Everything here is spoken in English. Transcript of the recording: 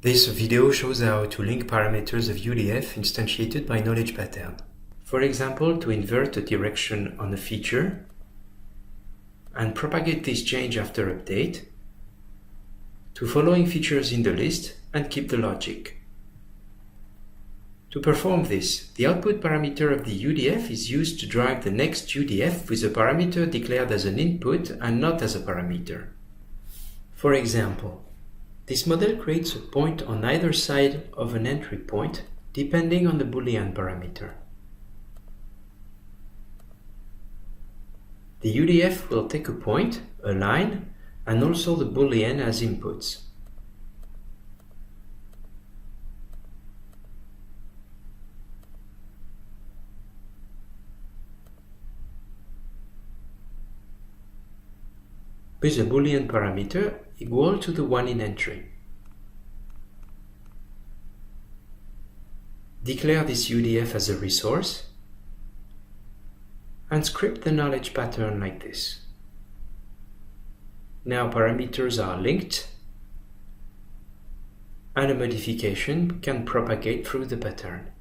This video shows how to link parameters of UDF instantiated by knowledge pattern. For example, to invert the direction on a feature and propagate this change after update, to following features in the list and keep the logic. To perform this, the output parameter of the UDF is used to drive the next UDF with a parameter declared as an input and not as a parameter. For example, this model creates a point on either side of an entry point, depending on the Boolean parameter. The UDF will take a point, a line, and also the Boolean as inputs. With a Boolean parameter equal to the one in entry. Declare this UDF as a resource and script the knowledge pattern like this. Now parameters are linked and a modification can propagate through the pattern.